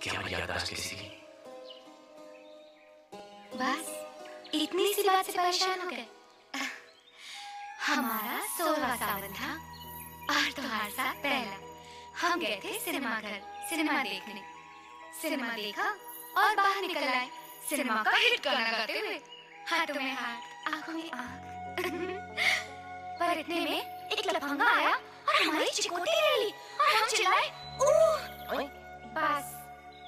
क्या याददाश्त किसी की? बस इतनी सी बात से परेशान हो गए? हमारा 16वां सावन था और तुम्हारे साथ पहला। हम गए थे सिनेमा घर सिनेमा देखने। सिनेमा देखा और बाहर निकल आए सिनेमा का हिट गाना गाते हुए, हाथों में हाथ आंखों में आंख। पर इतने में एक लफंगा आया और हमारी चिकोटी ले ली और हम चिल्लाए ओह। बस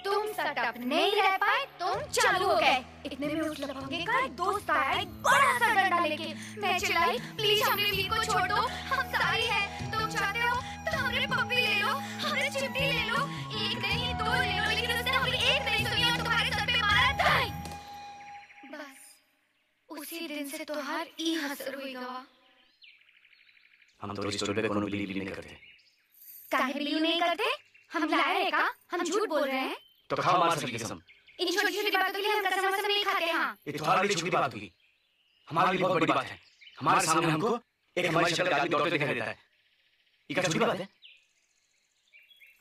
तुम सेटअप नहीं रह पाए, तुम चालू हो गए। इतने में उस लफंगे का एक दोस्त आया एक बड़ा सा डंडा लेके। मैं चिल्लाई प्लीज हमरे वीर को छोड़ दो, हम सारी हैं, तुम चाहते हो तो हमरे पप्पी ले लो, हमरे चिमटी ले लो, एक नहीं दो ले लो, लेकिन उसने हमारी एक नहीं सुनी और तुम्हारे सर पे मारा धाई। बस उसी दिन से तोहार ई हसर हुई गवा। हम तो इस स्टोरी पे कोनो बिलीव नहीं करते। काहे बिलीव नहीं करते? हम लाए हैं का? हम झूठ बोल रहे हैं? तो खाओ हमारे सर की कसम। इन छोटी-छोटी बातों के लिए हम कसम नहीं खाते। हाँ, ये तुम्हारे लिए छोटी बात होगी, हमारे लिए बहुत बड़ी बात है। हमारे सामने हमको एक हमारी शक्ल का आदमी डॉक्टर दिखाई देता है, ये क्या छोटी बात है?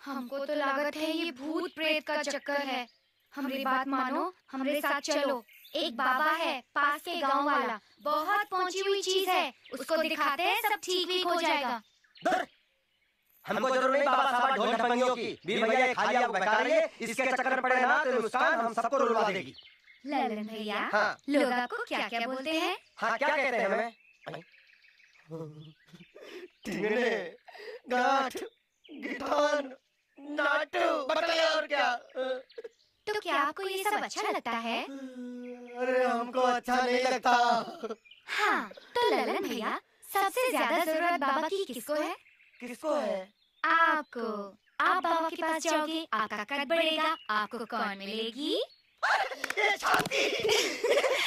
हमको तो लागत है ये भूत प्रेत का चक्कर है। हमारी बात मानो, हमरे साथ चलो। एक बाबा है पास के गांव वाला, बहुत पहुंची हुई चीज है, उसको दिखाते हैं सब ठीक हो जाएगा। हमको जरूर नहीं बाबा साहब ढोल ढपंगियों की। वीर भैया ये खाली आपको बता रही है, इसके चक्कर पड़े ना तो मुस्कान हम सबको रुलवा देगी। ललन भैया, हाँ। लोग आपको क्या-क्या बोलते हैं? हाँ क्या कहते हैं हमें? टिंगने, गांठ, गिठान, नाटू, बताइए और क्या? तो क्या आपको ये सब अच्छा लगता है? अरे हमको अच्छा नहीं लगता। हाँ, तो ललन भैया सबसे ज्यादा जरूरत बाबा की किसको है? किसको है? आपको। आप बाबा के पास जाओगे, आपका कद बढ़ेगा, आपको कौन मिलेगी?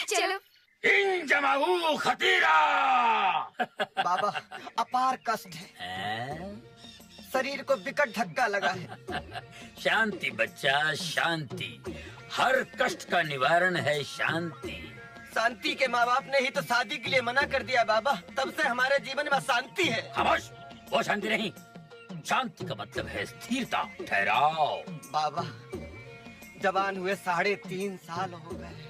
चलो। इन जमाऊ खतीरा। बाबा अपार कष्ट है, शरीर को विकट धक्का लगा है। शांति बच्चा शांति, हर कष्ट का निवारण है शांति। शांति के माँ बाप ने ही तो शादी के लिए मना कर दिया बाबा, तब से हमारे जीवन में शांति है। खामोश, वो शांति नहीं, शांति का मतलब है स्थिरता, ठहराव। बाबा जवान हुए 3.5 साल हो गए,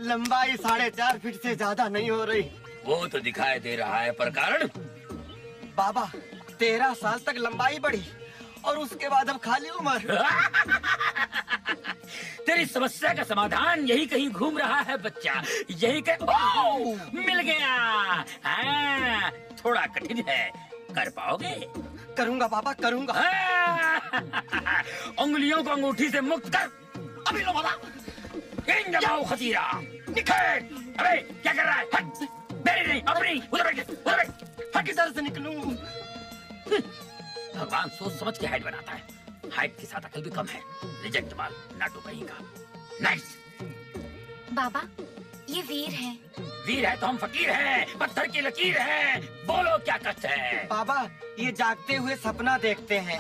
लंबाई 4.5 फीट से ज्यादा नहीं हो रही। वो तो दिखाई दे रहा है, पर कारण? बाबा 13 साल तक लंबाई बढ़ी और उसके बाद अब खाली उम्र। तेरी समस्या का समाधान यही कहीं घूम रहा है बच्चा, यही मिल गया। हाँ, थोड़ा कठिन है, कर पाओगे? करूंगा बाबा करूंगा। उंगलियों को अंगूठी से मुक्त कर, अभी लो बाबा। इन जमाओ खतीरा, निखर। अबे क्या कर रहा है? हट, मेरी नहीं अपनी, उधर बैठ, उधर बैठ। हट, किधर से निकलूं? भगवान सोच समझ के हाइट बनाता है, हाइट के साथ अकल भी कम है। रिजेक्ट माल, नाटू कहीं का। नाइस। बाबा ये वीर हैं। वीर है तो हम फकीर हैं, पत्थर की लकीर है। बोलो क्या कष्ट है? बाबा ये जागते हुए सपना देखते हैं।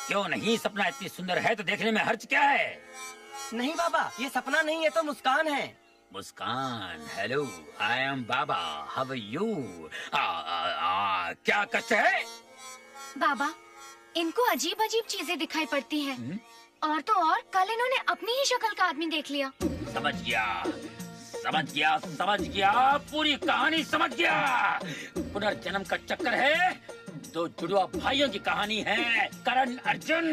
क्यों नहीं? सपना इतनी सुंदर है तो देखने में हर्ज क्या है? नहीं बाबा ये सपना नहीं है तो मुस्कान है। Muskaan, hello, I am Baba, how are you? क्या कष्ट है? बाबा इनको अजीब अजीब चीजें दिखाई पड़ती हैं। और तो और कल इन्होंने अपनी ही शक्ल का आदमी देख लिया। समझ गया, समझ गया, समझ गया, पूरी कहानी समझ गया। पुनर्जन्म का चक्कर है, 2 जुड़वा भाइयों की कहानी है, करण अर्जुन।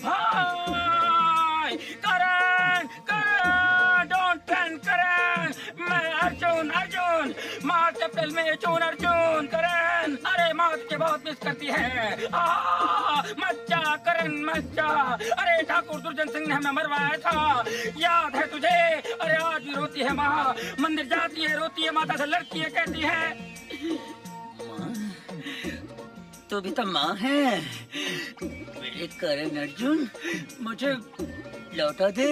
भाई करण, करण, डोंट टर्न करण, मैं अर्जुन, अर्जुन, मार्च अप्रैल में अर्जुन, अर्जुन, करण। अरे माँ तुझे बहुत मिस करती है। मत जा करण, मत जा। अरे ठाकुर दुर्जन सिंह ने हमें मरवाया था, याद है तुझे? अरे आज भी रोती है माँ, मंदिर जाती है, रोती है, माता से लड़ती है, कहती है तो भी तो माँ है। मेरे करण अर्जुन मुझे लौटा दे।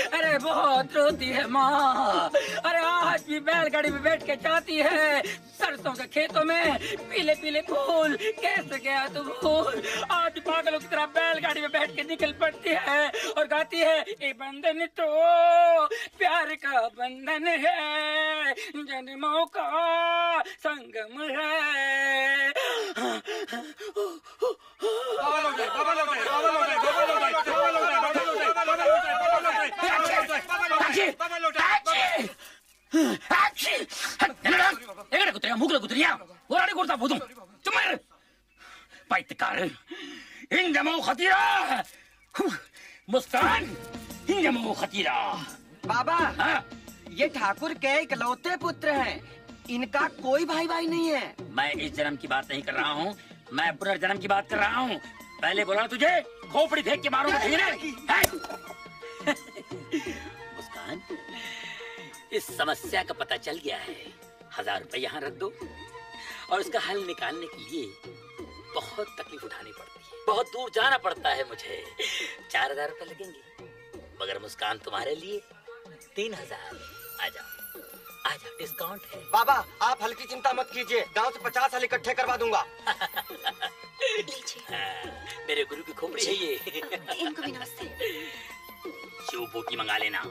अरे बहुत रोती है माँ। अरे आज भी बैलगाड़ी में बैठ के जाती है, सरसों के खेतों में पीले पीले फूल, कैसे गया तू भूल। आज भी पागलों की तरह बैलगाड़ी में बैठ के निकल पड़ती है और गाती है ए बंधन तो प्यार का बंधन है, जन्मों का संगम है। मुगल कुतरिया ओराडी कोर्ता बोदूं चुम्मार पाइतकार इंजमो खतीरा मुस्कान इंजमो खतीरा। बाबा ये ठाकुर के इकलौते पुत्र हैं, इनका कोई भाई भाई नहीं है। मैं इस जन्म की बात नहीं कर रहा हूँ, मैं पुनर्जन्म की बात कर रहा हूँ। पहले बोला तुझे खोपड़ी फेंक के मारूंगा। मुस्कान, इस समस्या का पता चल गया है। 1000 रुपए यहाँ रख दो और इसका हल निकालने के लिए बहुत तकलीफ उठानी पड़ती है, बहुत दूर जाना पड़ता है मुझे। 4000 रुपए लगेंगे, मगर मुस्कान तुम्हारे लिए 3000। आ जाओ, डिस्काउंट है। बाबा आप हल्की चिंता मत कीजिए, गांव से 50 हल इकट्ठे करवा दूंगा। मेरे गुरु की खोपड़ी है ये। इनको भी नमस्ते। शिवभोग की मंगा लेना।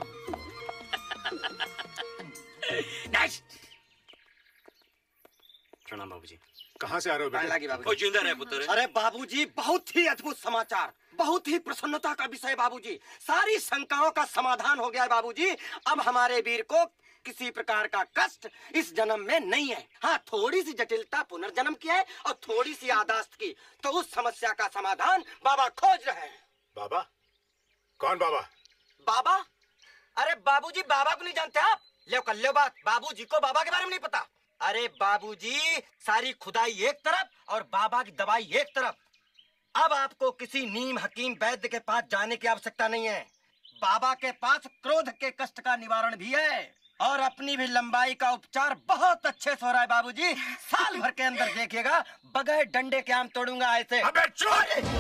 प्रणाम बाबूजी। कहाँ से आ रहे हो बेटा? बाबूजी जिंदा रहे पुत्र। अरे बाबूजी बहुत ही अद्भुत समाचार, बहुत ही प्रसन्नता का विषय बाबूजी। सारी शंकाओं का समाधान हो गया है बाबूजी। अब हमारे वीर को किसी प्रकार का कष्ट इस जन्म में नहीं है। हाँ, थोड़ी सी जटिलता पुनर्जन्म की है और थोड़ी सी यादाश्त की, तो उस समस्या का समाधान बाबा खोज रहे हैं। बाबा? कौन बाबा? बाबा? अरे बाबूजी बाबा को नहीं जानते आप? लो कर लो बात, बाबूजी को बाबा के बारे में नहीं पता। अरे बाबूजी सारी खुदाई एक तरफ और बाबा की दवाई एक तरफ। अब आपको किसी नीम हकीम वैद्य के पास जाने की आवश्यकता नहीं है। बाबा के पास क्रोध के कष्ट का निवारण भी है और अपनी भी लंबाई का उपचार बहुत अच्छे से हो रहा है बाबूजी। साल भर के अंदर देखिएगा, बगैर डंडे के आम तोड़ूंगा ऐसे। अबे चुप!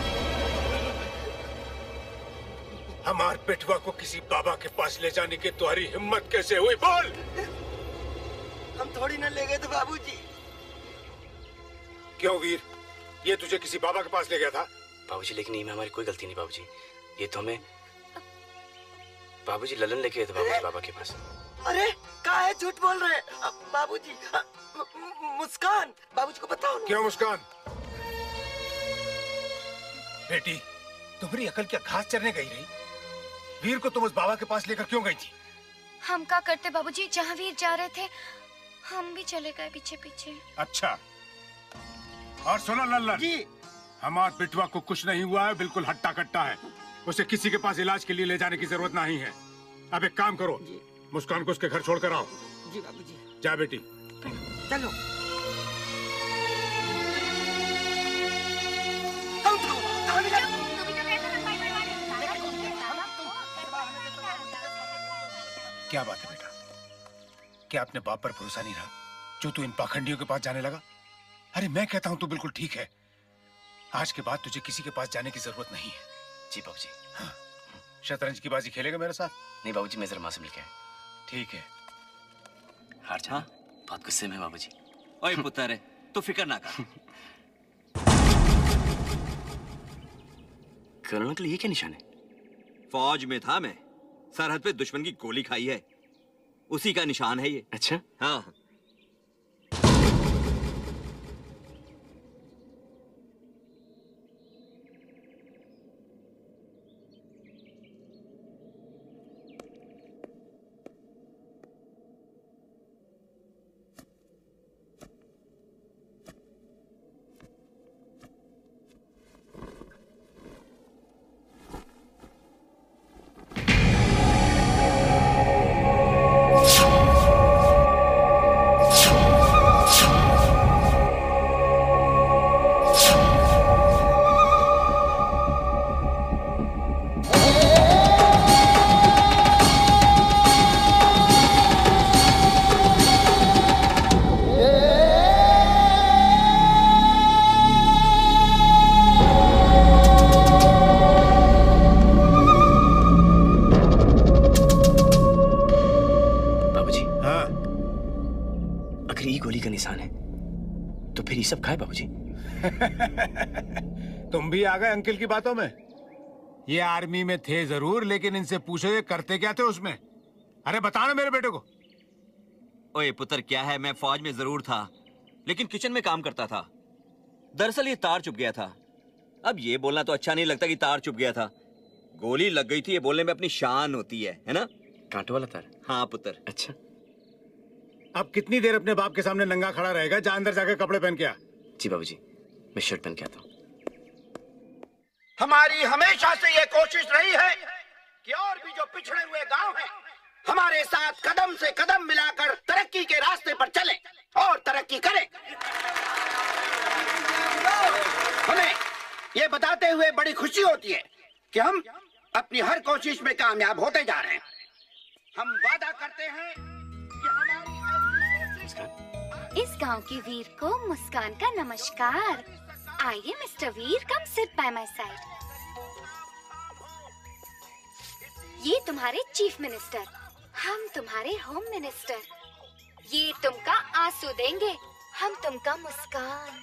हमार बेटवा को किसी बाबा के पास ले जाने की तुम्हारी हिम्मत कैसे हुई? बोल! हम थोड़ी न ले गए थे बाबूजी। क्यों वीर, ये तुझे किसी बाबा के पास ले गया था? बाबूजी लेकिन इनमें हमारी कोई गलती नहीं बाबूजी। ये तो हमें बाबूजी ललन लेके गए थे बाबूजी बाबा के पास। अरे काहे झूठ बोल रहे हैं बाबूजी? मुस्कान बाबूजी को बताओ ना। क्यों मुस्कान? बेटी तुम्हारी अकल क्या घास चरने गई रही? वीर को तुम उस बाबा के पास लेकर क्यों गई थी? हम क्या करते बाबूजी, जहाँ वीर जा रहे थे हम भी चले गए पीछे पीछे। अच्छा, और सुनो लल्लन जी, हमार बिटवा को कुछ नहीं हुआ है, बिल्कुल हट्टा कट्टा है। उसे किसी के पास इलाज के लिए ले जाने की जरूरत नहीं है। अब एक काम करो, मुस्कान को उसके घर छोड़कर आओ। जी बाबूजी। जा बेटी चलो। क्या बात है बेटा, क्या अपने बाप पर भरोसा नहीं रहा जो तू इन पाखंडियों के पास जाने लगा? अरे मैं कहता हूँ तू बिल्कुल ठीक है। आज के बाद तुझे किसी के पास जाने की जरूरत नहीं है। जी बाबूजी। हाँ। शतरंज की बाजी खेलेगा मेरे साथ? नहीं बाबूजी, मैं जरा माँ से मिल के आया। ठीक है। हार जा, बहुत गुस्से में बाबूजी। ओए पुत्र, तू फिक्र ना कर। कर्नल अंकल, ये क्या निशान है? फौज में था मैं, सरहद पे दुश्मन की गोली खाई है, उसी का निशान है ये। अच्छा। हाँ। सब खाए बाबूजी। तुम भी आ गए अंकल की बातों में। ये आर्मी में थे जरूर, लेकिन इनसे पूछो ये करते क्या थे उसमें। अरे बता ना मेरे बेटे को। ओए पुत्र, क्या है, मैं फौज में जरूर था, लेकिन किचन में काम करता था। दरअसल ये तार चुभ गया था। अब ये बोलना तो अच्छा नहीं लगता कि तार चुभ गया था। गोली लग गई थी, ये बोलने में अपनी शान होती है ना? कांटो वाला तार? हाँ पुत्र। अच्छा। अब कितनी देर अपने बाप के सामने नंगा खड़ा रहेगा? जा अंदर जाकर कपड़े पहन के आ। जी बाबूजी, मैं शर्ट पहन के आता हूँ। हमारी हमेशा से ये कोशिश रही है कि और भी जो पिछड़े हुए गांव हैं हमारे साथ कदम से कदम मिलाकर तरक्की के रास्ते पर चलें और तरक्की करें। हमें ये बताते हुए बड़ी खुशी होती है कि हम अपनी हर कोशिश में कामयाब होते जा रहे हैं। हम वादा करते हैं कि हमारी इस गांव के वीर को मुस्कान का नमस्कार। आइए mister Veer, come sit by my side. ये तुम्हारे चीफ मिनिस्टर, हम तुम्हारे होम मिनिस्टर। ये तुमका आंसू देंगे, हम तुमका मुस्कान।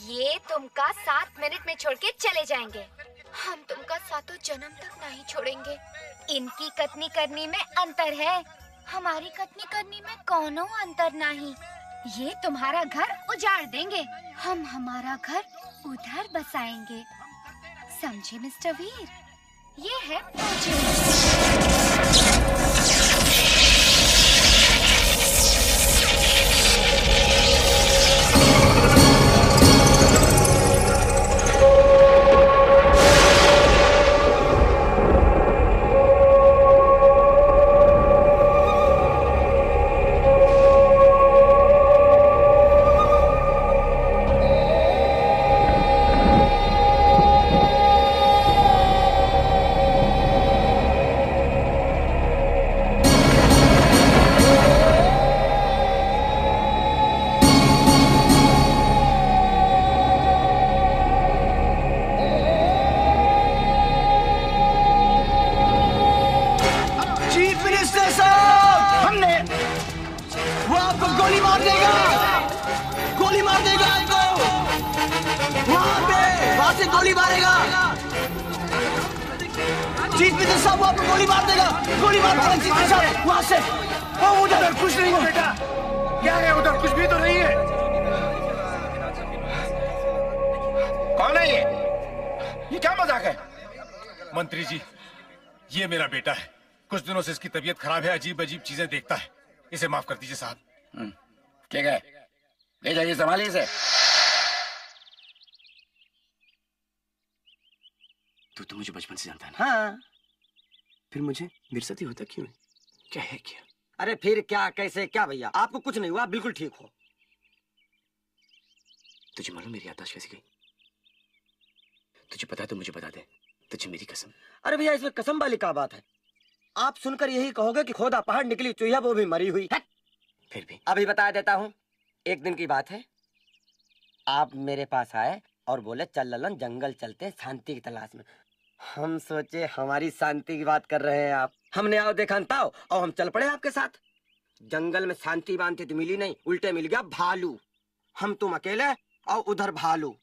ये तुमका 7 मिनट में छोड़ के चले जाएंगे, हम तुमका 7 जन्म तक नहीं छोड़ेंगे। इनकी कतनी करनी में अंतर है, हमारी कतनी करनी में कोनो अंतर नहीं। ये तुम्हारा घर उजाड़ देंगे, हम हमारा घर उधर बसाएंगे। समझे मिस्टर वीर? ये है प्रोजेक्ट। मंत्री जी, ये मेरा बेटा है। कुछ दिनों से इसकी तबीयत खराब है, अजीब अजीब चीजें देखता है। इसे माफ कर दीजिए साहब। ठीक है, ले जाइए, संभालिए इसे। तू तो मुझे बचपन से जानता है ना? हाँ। फिर मुझे विरसती होता क्यों है? क्या है क्या? अरे फिर क्या, कैसे, क्या भैया? आपको कुछ नहीं हुआ, आप बिल्कुल ठीक हो। तुझे मालूम मेरी याददाश्त कैसी गई? तुझे पता है तो मुझे बता दे, तुझे मेरी कसम। अरे भैया, इसमें कसम वाली क्या बात है? आप सुनकर यही कहोगे कि खोदा पहाड़ निकली चूहिया, वो भी मरी हुई है। फिर भी अभी बता देता हूँ। एक दिन की बात है, आप मेरे पास आए और बोले चल ललन जंगल चलते शांति की तलाश में। हम सोचे हमारी शांति की बात कर रहे हैं आप। हमने आओ देखा ताओ और हम चल पड़े आपके साथ। जंगल में शांति बांधती तो मिली नहीं, उल्टे मिल गया भालू। हम तुम अकेले और उधर भालू,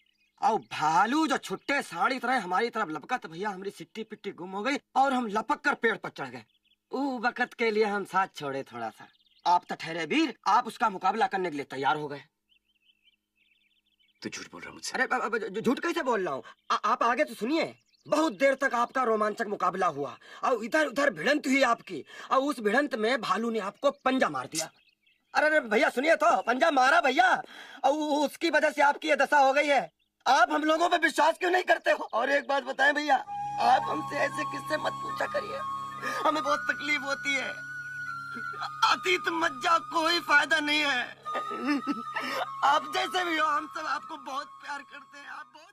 और भालू जो छुट्टे साड़ी तरह हमारी तरफ लपका तो भैया हमारी सिट्टी पिट्टी गुम हो गई और हम लपक कर पेड़ पर चढ़ गए। वक्त के लिए हम साथ छोड़े थोड़ा सा। आप तो ठहरे वीर, आप उसका मुकाबला करने के लिए तैयार हो गए। तू झूठ बोल रहा है मुझसे। अरे झूठ कैसे बोल रहा हूँ? आप आगे तो सुनिए। बहुत देर तक आपका रोमांचक मुकाबला हुआ और इधर उधर भिड़ंत हुई आपकी, और उस भिड़ंत में भालू ने आपको पंजा मार दिया। अरे भैया सुनिए तो, पंजा मारा भैया, और उसकी वजह से आपकी ये दशा हो गई है। आप हम लोगों पे विश्वास क्यों नहीं करते हो? और एक बात बताएं भैया, आप हमसे ऐसे किससे मत पूछा करिए, हमें बहुत तकलीफ होती है। अतीत मत जाओ, कोई फायदा नहीं है। आप जैसे भी हो, हम सब आपको बहुत प्यार करते हैं। आप बहुत